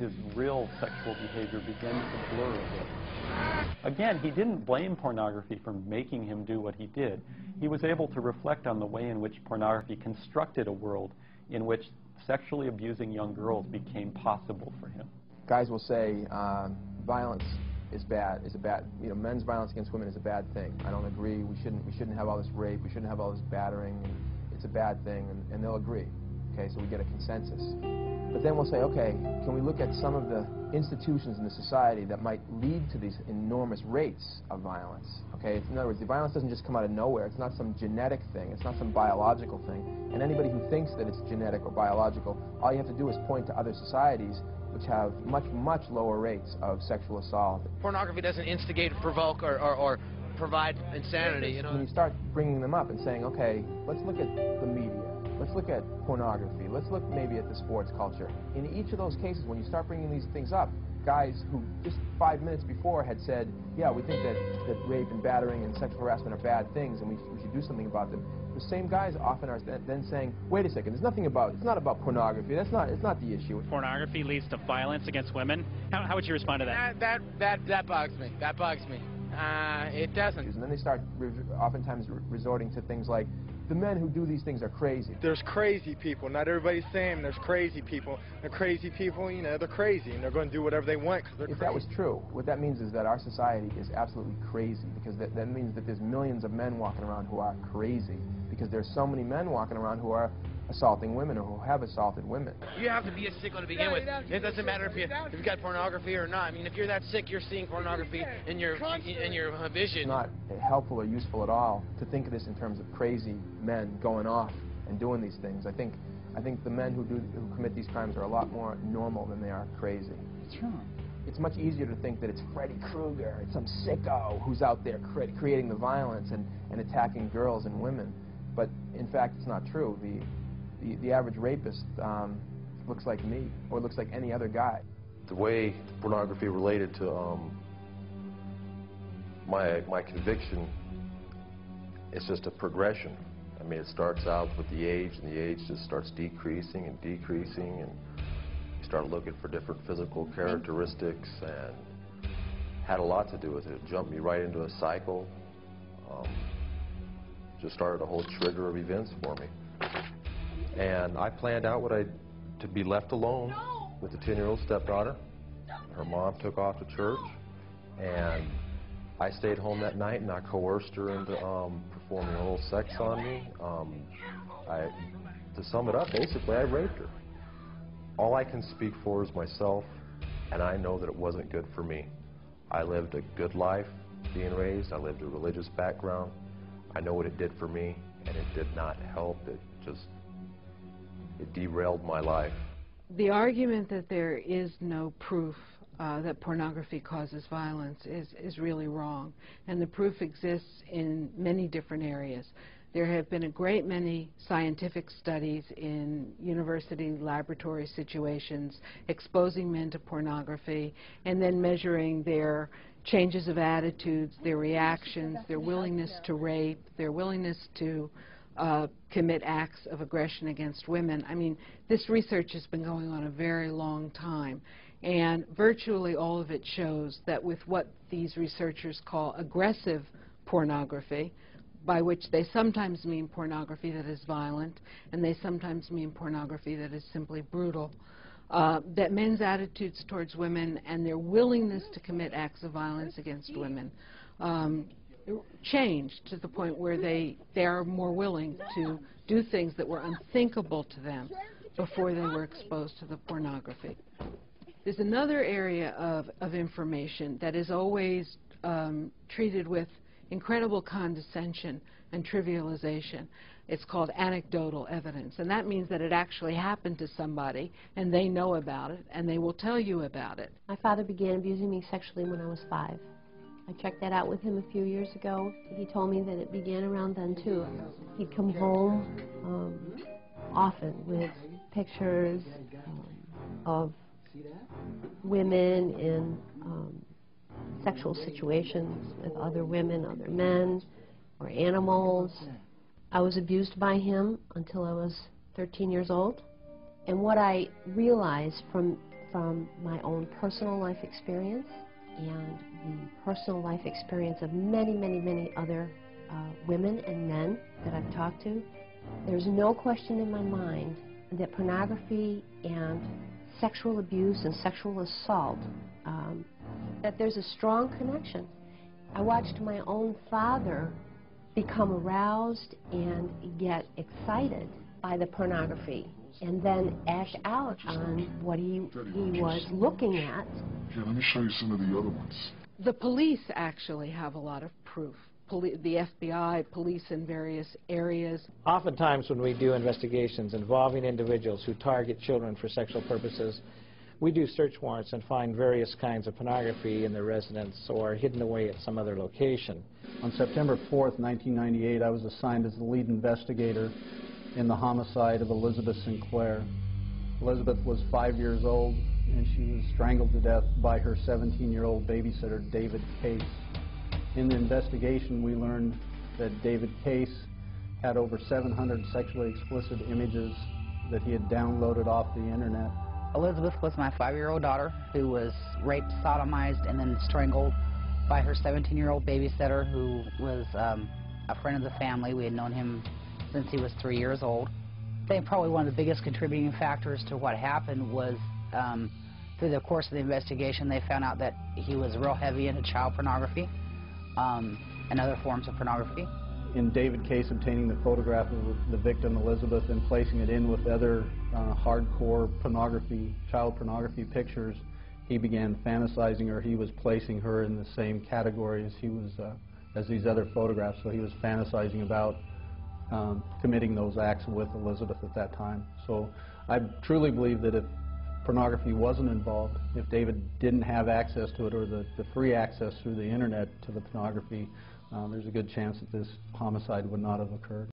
his real sexual behavior began to blur a bit. Again, he didn't blame pornography for making him do what he did. He was able to reflect on the way in which pornography constructed a world in which sexually abusing young girls became possible for him. Guys will say violence is bad, men's violence against women is a bad thing. I don't agree. We shouldn't have all this rape. We shouldn't have all this battering. It's a bad thing, and they'll agree. Okay, so we get a consensus. But then we'll say, okay, can we look at some of the institutions in the society that might lead to these enormous rates of violence? Okay, in other words, the violence doesn't just come out of nowhere. It's not some genetic thing. It's not some biological thing. And anybody who thinks that it's genetic or biological, all you have to do is point to other societies which have much, much lower rates of sexual assault. Pornography doesn't instigate, provoke, or provide insanity, you know? When you start bringing them up and saying, okay, let's look at the media. Let's look at pornography. Let's look maybe at the sports culture. In each of those cases, when you start bringing these things up, guys who just 5 minutes before had said, yeah, we think that rape and battering and sexual harassment are bad things and we should do something about them, the same guys often are then saying, wait a second, it's not about pornography. It's not the issue. Pornography leads to violence against women. How would you respond to that? That bugs me. That bugs me. It doesn't. And then they start oftentimes resorting to things like, the men who do these things are crazy. There's crazy people. Not everybody's saying there's crazy people. The crazy people, you know, they're crazy, and they're going to do whatever they want because they're crazy. If that was true, what that means is that our society is absolutely crazy, because that means that there's millions of men walking around who are crazy, because there's so many men walking around who are assaulting women or who have assaulted women. You have to be a sicko to begin with. It doesn't matter if you've got pornography or not. I mean, if you're that sick, you're seeing pornography in your vision. It's not helpful or useful at all to think of this in terms of crazy men going off and doing these things. I think the men who commit these crimes are a lot more normal than they are crazy. Sure. It's much easier to think that it's Freddy Krueger, it's some sicko who's out there creating the violence and attacking girls and women. But in fact, it's not true. The average rapist looks like me, or looks like any other guy. The way pornography related to my conviction is just a progression. I mean, it starts out with the age, and the age just starts decreasing and decreasing, and you start looking for different physical characteristics, and had a lot to do with it. It jumped me right into a cycle. Just started a whole trigger of events for me. And I planned out to be left alone with a 10-year-old stepdaughter. Her mom took off to church, and I stayed home that night, and I coerced her into performing oral sex on me. To sum it up, basically, I raped her. All I can speak for is myself, and I know that it wasn't good for me. I lived a good life being raised. I lived a religious background. I know what it did for me, and it did not help. It derailed my life. The argument that there is no proof that pornography causes violence is really wrong, and the proof exists in many different areas. There have been a great many scientific studies in university laboratory situations exposing men to pornography and then measuring their changes of attitudes, their reactions, their willingness to rape, their willingness to commit acts of aggression against women. I mean, this research has been going on a very long time, and virtually all of it shows that with what these researchers call aggressive pornography, by which they sometimes mean pornography that is violent, and they sometimes mean pornography that is simply brutal, that men's attitudes towards women and their willingness to commit acts of violence against women changed to the point where they are more willing to do things that were unthinkable to them before they were exposed to the pornography. There's another area of information that is always treated with incredible condescension and trivialization. It's called anecdotal evidence, and that means that it actually happened to somebody and they know about it and they will tell you about it. My father began abusing me sexually when I was 5. I checked that out with him a few years ago. He told me that it began around then too. He'd come home often with pictures of women in sexual situations with other women, other men, or animals. I was abused by him until I was 13 years old. And what I realized from from my own personal life experience and the personal life experience of many, many, many other women and men that I've talked to. There's no question in my mind that pornography and sexual abuse and sexual assault, that there's a strong connection. I watched my own father become aroused and get excited by the pornography and then act out on what he was looking at. Here, let me show you some of the other ones. The police actually have a lot of proof. The FBI, police in various areas. Oftentimes when we do investigations involving individuals who target children for sexual purposes, we do search warrants and find various kinds of pornography in their residence or hidden away at some other location. On September 4th, 1998, I was assigned as the lead investigator in the homicide of Elizabeth Sinclair. Elizabeth was 5 years old, and she was strangled to death by her 17-year-old babysitter, David Case. In the investigation, we learned that David Case had over 700 sexually explicit images that he had downloaded off the internet. Elizabeth was my 5-year-old daughter who was raped, sodomized, and then strangled by her 17-year-old babysitter who was a friend of the family. We had known him since he was 3 years old. I think probably one of the biggest contributing factors to what happened was through the course of the investigation they found out that he was real heavy into child pornography and other forms of pornography. In David Case obtaining the photograph of the victim, Elizabeth, and placing it in with other hardcore pornography, child pornography pictures, he began fantasizing her. He was placing her in the same category as he was, as these other photographs. So he was fantasizing about committing those acts with Elizabeth at that time. So I truly believe that if pornography wasn't involved, if David didn't have access to it or the free access through the internet to the pornography, there's a good chance that this homicide would not have occurred.